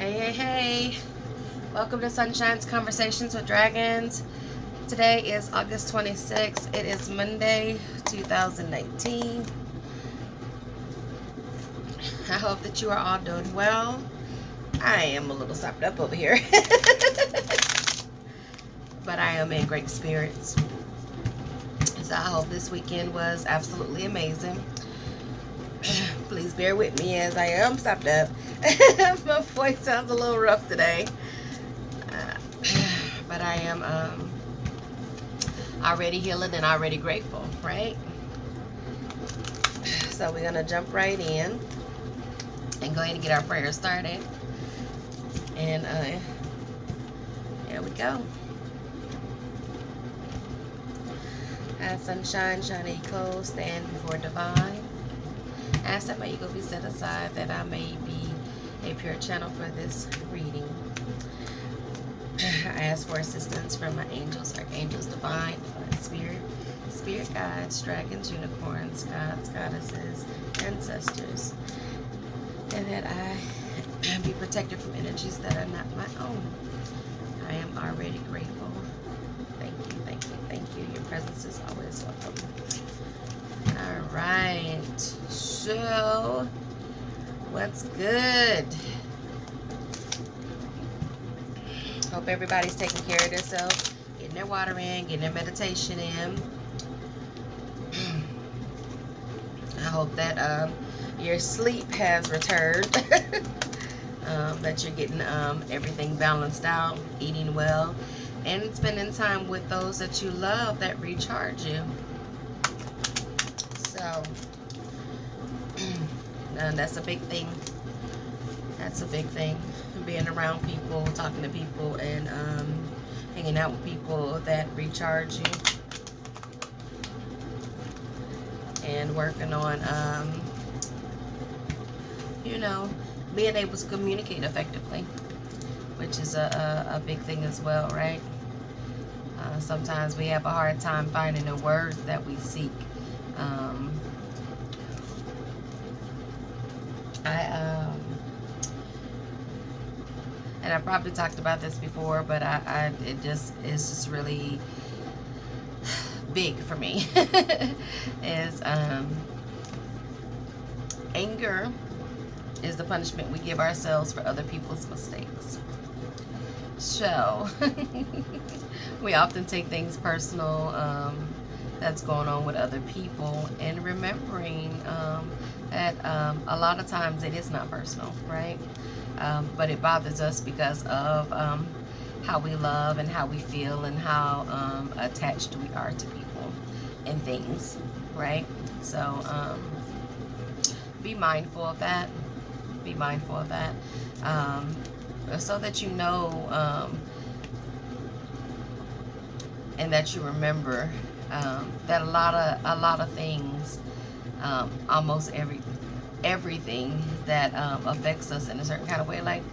Hey. Welcome to Sunshine's Conversations with Dragons. Today is August 26th. It is Monday, 2019. I hope that you are all doing well. I am a little sopped up over here, but I am in great spirits. So I hope this weekend was absolutely amazing. Please bear with me as I am stopped up. My voice sounds a little rough today. But I am already healing and already grateful, right? So we're going to jump right in and go ahead and get our prayers started. And here we go. As sunshine, shiny clothes, stand before divine. Ask that my ego be set aside, that I may be a pure channel for this reading. I ask for assistance from my angels, archangels, divine spirit guides, dragons, unicorns, gods, goddesses, ancestors, and that I be protected from energies that are not my own. I am already grateful. Thank you, thank you, thank you. Your presence is always welcome. All right, so what's good? Hope everybody's taking care of themselves, getting their water in, getting their meditation in. I hope that your sleep has returned, that you're getting everything balanced out, eating well, and spending time with those that you love that recharge you. So, that's a big thing. That's a big thing. Being around people, talking to people, and hanging out with people that recharge you. And working on, being able to communicate effectively, which is a big thing as well, right? Sometimes we have a hard time finding the words that we seek. And I probably talked about this before, but it's just really big for me. Is anger is the punishment we give ourselves for other people's mistakes. So we often take things personal that's going on with other people, and remembering that a lot of times it is not personal, right? But it bothers us because of how we love and how we feel and how attached we are to people and things, right? So be mindful of that. Be mindful of that, so that you know and that you remember that a lot of things, almost everything that affects us in a certain kind of way, like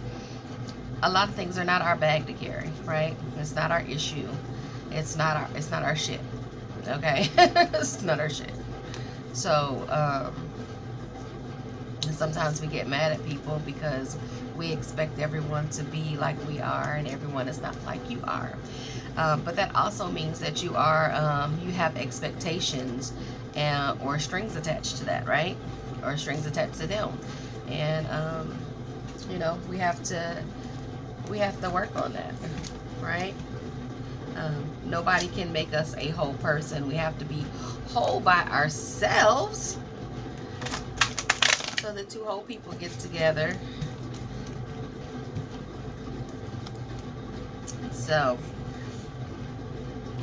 a lot of things are not our bag to carry, right? It's not our issue. It's not our shit. Okay? It's not our shit. So sometimes we get mad at people because we expect everyone to be like we are, and everyone is not like you are. But that also means that you have expectations or strings attached to that, right? Or strings attached to them. And we have to work on that, right? Nobody can make us a whole person. We have to be whole by ourselves, so the two whole people get together. So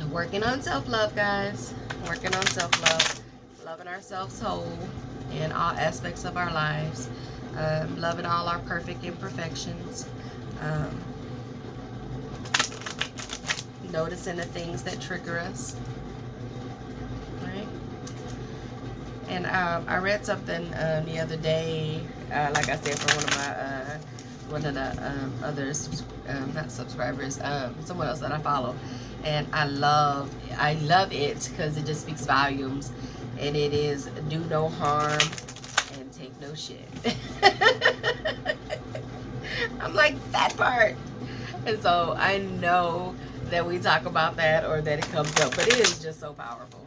working on self-love, guys. Working on self-love. Loving ourselves whole in all aspects of our lives. Loving all our perfect imperfections. Noticing the things that trigger us. Right? And I read something the other day, like I said, from one of the others, not subscribers, someone else that I follow. And I love it because it just speaks volumes. And it is, do no harm and take no shit. I'm like, that part. And so I know that we talk about that or that it comes up, but it is just so powerful.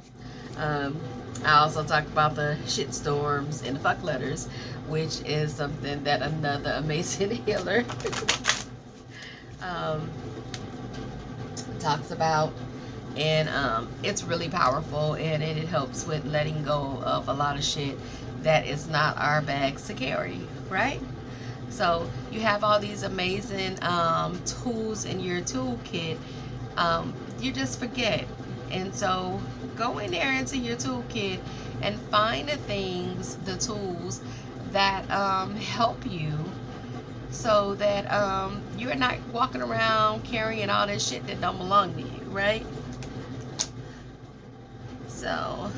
I also talk about the shit storms and the fuck letters, which is something that another amazing healer talks about. And it's really powerful, and it helps with letting go of a lot of shit that is not our bags to carry, right? So you have all these amazing tools in your toolkit. You just forget. And so go in there into your toolkit and find the things, the tools that help you, so that you're not walking around carrying all this shit that don't belong to you, right? So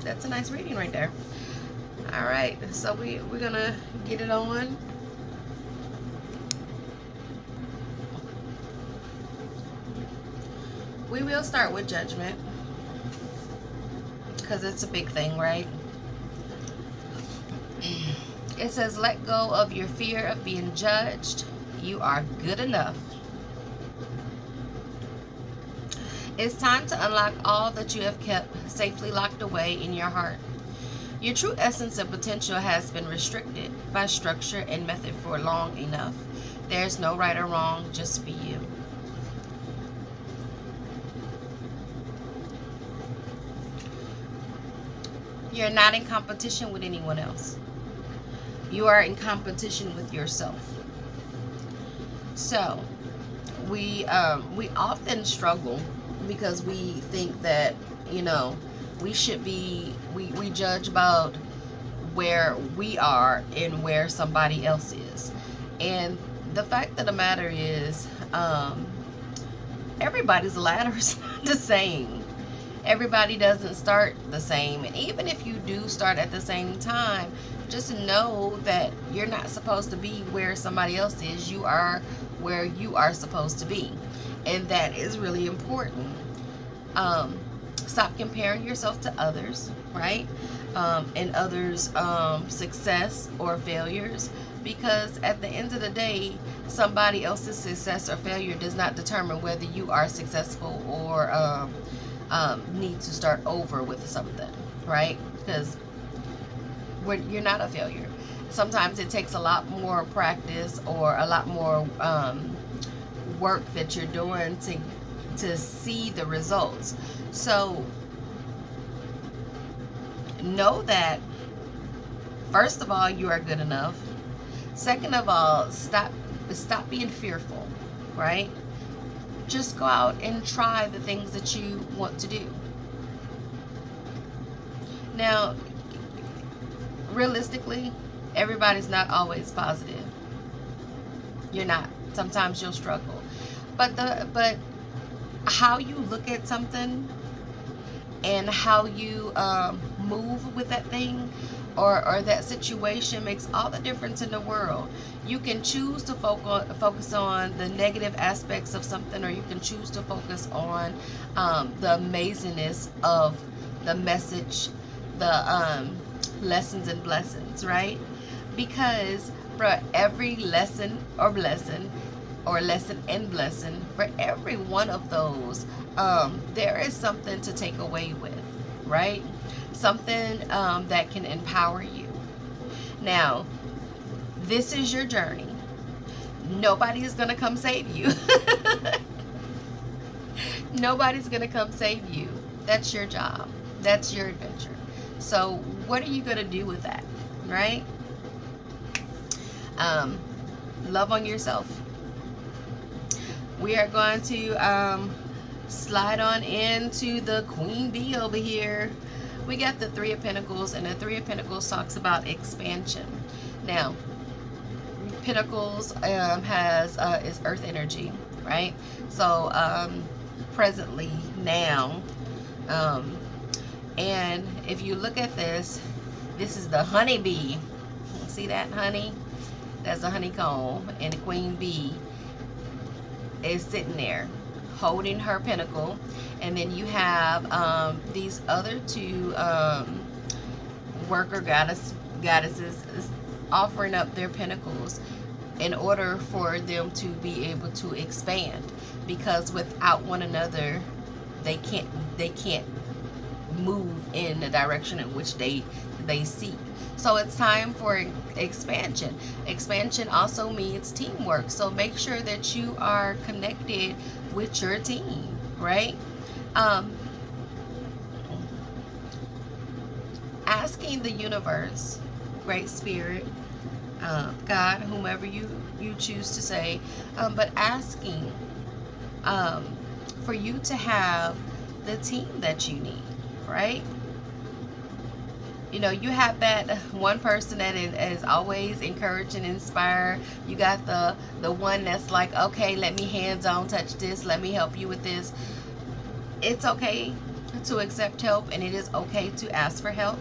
that's a nice reading right there. All right, so we're gonna get it on. We will start with judgment, because it's a big thing, right? It says, let go of your fear of being judged. You are good enough. It's time to unlock all that you have kept safely locked away in your heart. Your true essence and potential has been restricted by structure and method for long enough. There's no right or wrong, just be you. You're not in competition with anyone else. You are in competition with yourself. So we often struggle because we think that, you know, we should be, we judge about where we are and where somebody else is. And the fact of the matter is, everybody's ladder is not the same. Everybody doesn't start the same. And even if you do start at the same time, just know that you're not supposed to be where somebody else is. You are where you are supposed to be. And that is really important. Stop comparing yourself to others, right? And others' success or failures. Because at the end of the day, somebody else's success or failure does not determine whether you are successful or need to start over with something, right? Because you're not a failure. Sometimes it takes a lot more practice or a lot more work that you're doing to see the results. So know that, first of all, you are good enough. Second of all, stop being fearful, right? Just go out and try the things that you want to do. Now, realistically, everybody's not always positive. You're not. Sometimes you'll struggle. But how you look at something and how you move with that thing or that situation makes all the difference in the world. You can choose to focus on the negative aspects of something, or you can choose to focus on the amazingness of the message, the lessons and blessings, right? Because for every lesson or blessing, or lesson and blessing, for every one of those, there is something to take away with, right? Something that can empower you. Now, this is your journey. Nobody is going to come save you. Nobody's going to come save you. That's your job. That's your adventure. So what are you going to do with that, right? Love on yourself. We are going to slide on into the Queen Bee over here. We got the Three of Pentacles, and the Three of Pentacles talks about expansion. Now, Pentacles is earth energy, right? So presently now, and if you look at this, this is the honeybee. See that, honey? That's a honeycomb, and the queen bee is sitting there holding her pentacle, and then you have these other two worker goddesses offering up their pentacles in order for them to be able to expand, because without one another they can't move in the direction in which they seek. So it's time for expansion. Expansion also means teamwork. So make sure that you are connected with your team, right? Asking the universe, Great Spirit, God, whomever you choose to say, but asking for you to have the team that you need, right? You know, you have that one person that is always encouraged and inspired. You got the one that's like, okay, let me hands-on touch this, let me help you with this. It's okay to accept help, and it is okay to ask for help.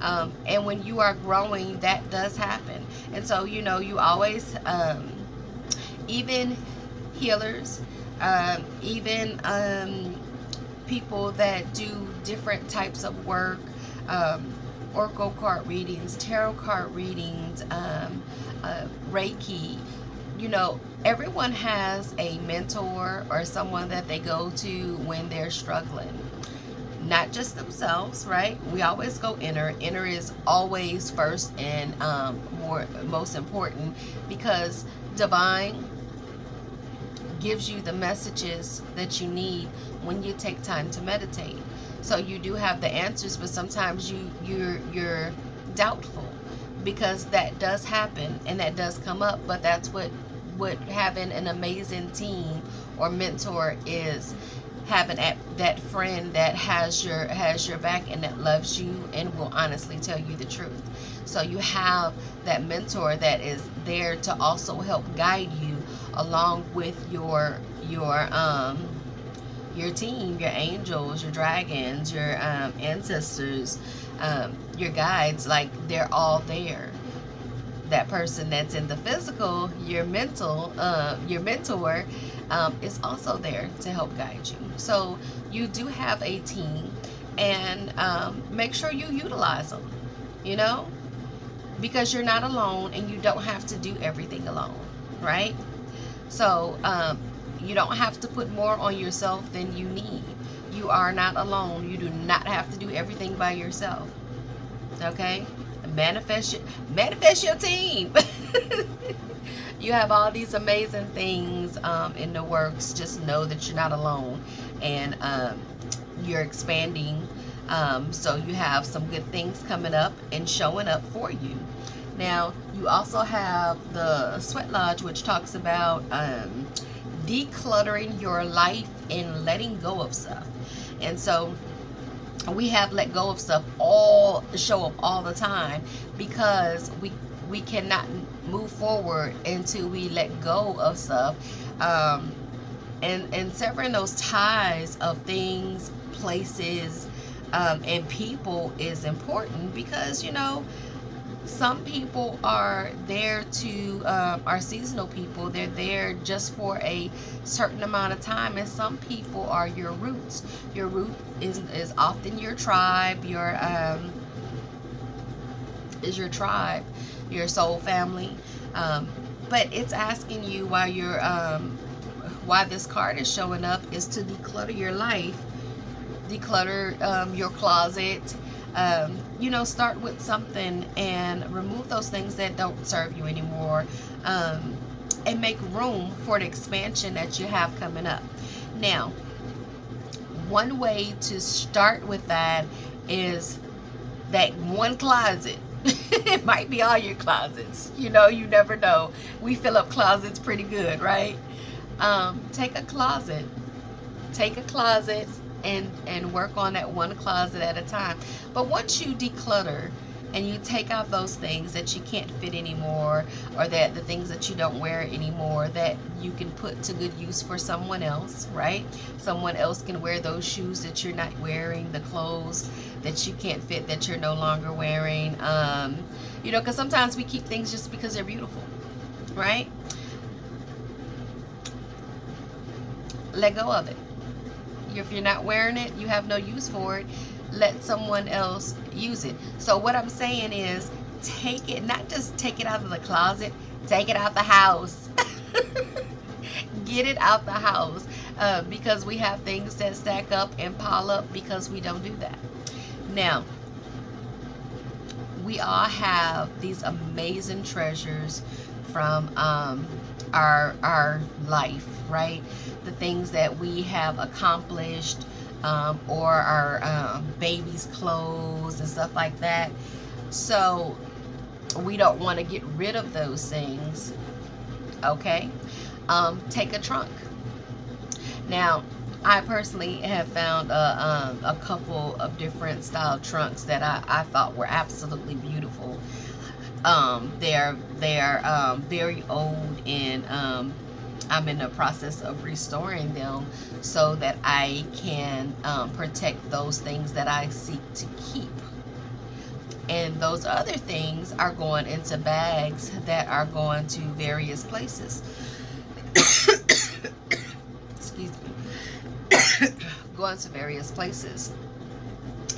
And when you are growing, that does happen. And so, you know, you always, even healers, even people that do different types of work, oracle card readings, tarot card readings, Reiki, you know, everyone has a mentor or someone that they go to when they're struggling. Not just themselves, right? We always go inner. Inner is always first and most important, because divine gives you the messages that you need when you take time to meditate. So you do have the answers, but sometimes you're doubtful, because that does happen and that does come up. But that's what having an amazing team or mentor is. Having that friend that has your back and that loves you and will honestly tell you the truth. So you have that mentor that is there to also help guide you along with your team, your angels, your dragons, your ancestors, your guides. Like, they're all there. That person that's in the physical, your mentor, is also there to help guide you. So you do have a team, and make sure you utilize them, you know, because you're not alone and you don't have to do everything alone, right? So you don't have to put more on yourself than you need. You are not alone. You do not have to do everything by yourself. Okay? Manifest your team. You have all these amazing things in the works. Just know that you're not alone, and you're expanding. So you have some good things coming up and showing up for you. Now, you also have the Sweat Lodge, which talks about decluttering your life and letting go of stuff. And so we have let go of stuff show up all the time, because we cannot move forward until we let go of stuff. And severing those ties of things, places, and people is important, because, you know, some people are there to, are seasonal people. They're there just for a certain amount of time. And some people are your roots. Your root is often your tribe, is your tribe, your soul family. But it's asking you, why this card is showing up, is to declutter your life, declutter your closet. You know, start with something and remove those things that don't serve you anymore, and make room for the expansion that you have coming up. Now, one way to start with that is that one closet. It might be all your closets. You know, you never know. We fill up closets pretty good, right? Take a closet and work on that one closet at a time. But once you declutter and you take out those things that you can't fit anymore, or that the things that you don't wear anymore, that you can put to good use for someone else, right? Someone else can wear those shoes that you're not wearing, the clothes that you can't fit that you're no longer wearing. You know, because sometimes we keep things just because they're beautiful, right? Let go of it. If you're not wearing it, you have no use for it. Let someone else use it. So what I'm saying is, take it, not just take it out of the closet, take it out the house. Get it out the house, because we have things that stack up and pile up because we don't do that. Now, we all have these amazing treasures from our life, right? The things that we have accomplished, or our baby's clothes and stuff like that. So we don't want to get rid of those things. Okay, take a trunk. Now, I personally have found a couple of different style trunks that I thought were absolutely beautiful. They're very old, and I'm in the process of restoring them so that I can protect those things that I seek to keep. And those other things are going into bags that are going to various places. Excuse me. Going to various places.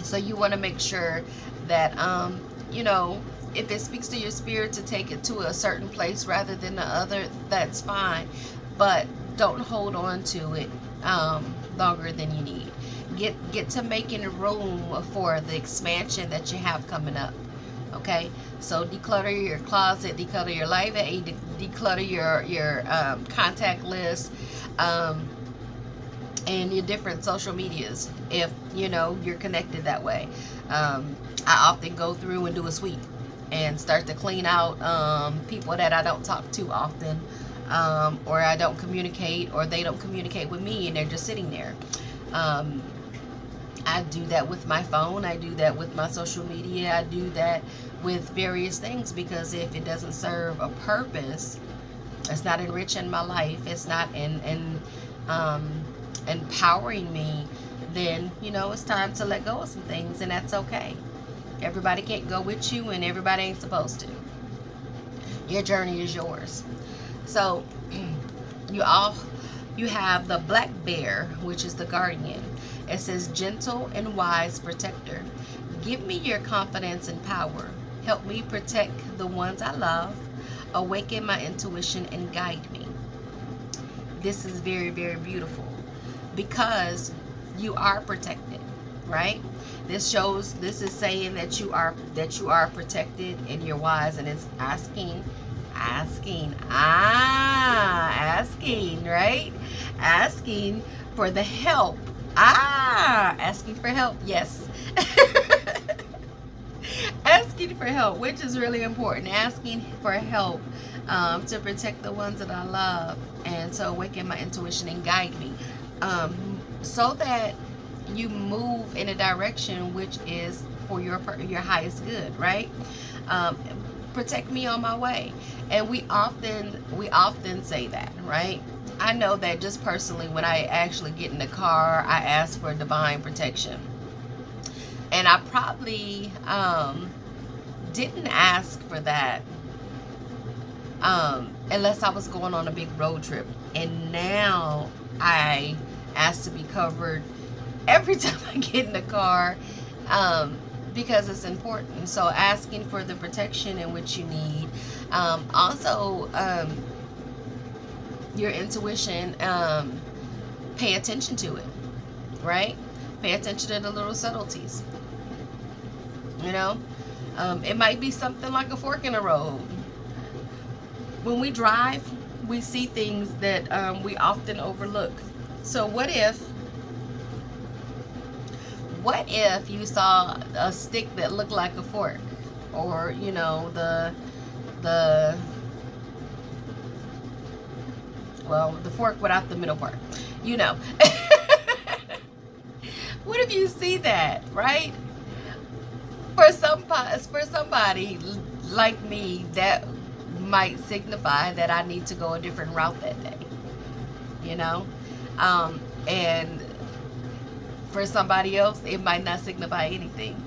So you want to make sure that, you know, if it speaks to your spirit to take it to a certain place rather than the other, that's fine. But don't hold on to it longer than you need. Get to making room for the expansion that you have coming up. Okay, so declutter your closet, declutter your life, declutter your contact list, and your different social medias, if you know you're connected that way. I often go through and do a sweep and start to clean out people that I don't talk to often, or I don't communicate, or they don't communicate with me, and they're just sitting there. I do that with my phone. I do that with my social media. I do that with various things, because if it doesn't serve a purpose, it's not enriching my life, it's not empowering me, then, you know, it's time to let go of some things, and that's okay. Everybody can't go with you, and everybody ain't supposed to. Your journey is yours. So you have the black bear, which is the guardian. It says, gentle and wise protector, give me your confidence and power. Help me protect the ones I love. Awaken my intuition and guide me. This is very, very beautiful, because you are protected, right? This is saying that you are protected and you're wise, and it's asking, right? Asking for the help. Asking for help, yes. Asking for help, which is really important. Asking for help to protect the ones that I love, and to awaken my intuition and guide me, so that you move in a direction which is for your highest good, right? Protect me on my way. And we often say that, right? I know that just personally, when I actually get in the car, I ask for divine protection. And I probably didn't ask for that unless I was going on a big road trip. And now I ask to be covered every time I get in the car, because it's important. So asking for the protection in which you need. Also, your intuition, pay attention to it, right? Pay attention to the little subtleties. You know, it might be something like a fork in the road. When we drive, we see things that we often overlook. So what if you saw a stick that looked like a fork, or you know, the fork without the middle part, you know. What if you see that, right? For somebody like me, that might signify that I need to go a different route that day, you know. And for somebody else, it might not signify anything.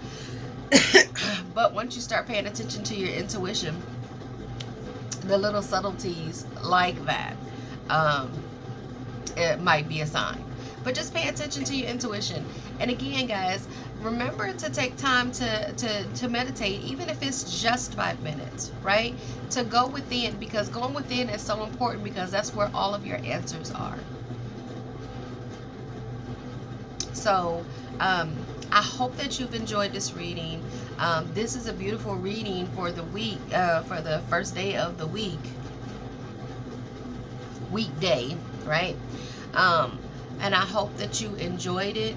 But once you start paying attention to your intuition, the little subtleties like that, it might be a sign. But just pay attention to your intuition. And again, guys, remember to take time to meditate, even if it's just 5 minutes, right? To go within, because going within is so important, because that's where all of your answers are. So I hope that you've enjoyed this reading. This is a beautiful reading for the week, for the first day of the weekday, right? And I hope that you enjoyed it.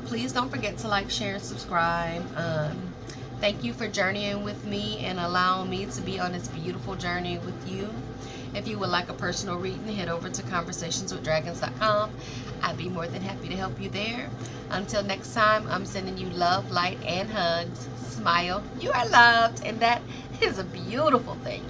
Please don't forget to like, share, and subscribe. Thank you for journeying with me and allowing me to be on this beautiful journey with you. If you would like a personal reading, head over to conversationswithdragons.com. I'd be more than happy to help you there. Until next time, I'm sending you love, light, and hugs. Smile. You are loved, and that is a beautiful thing.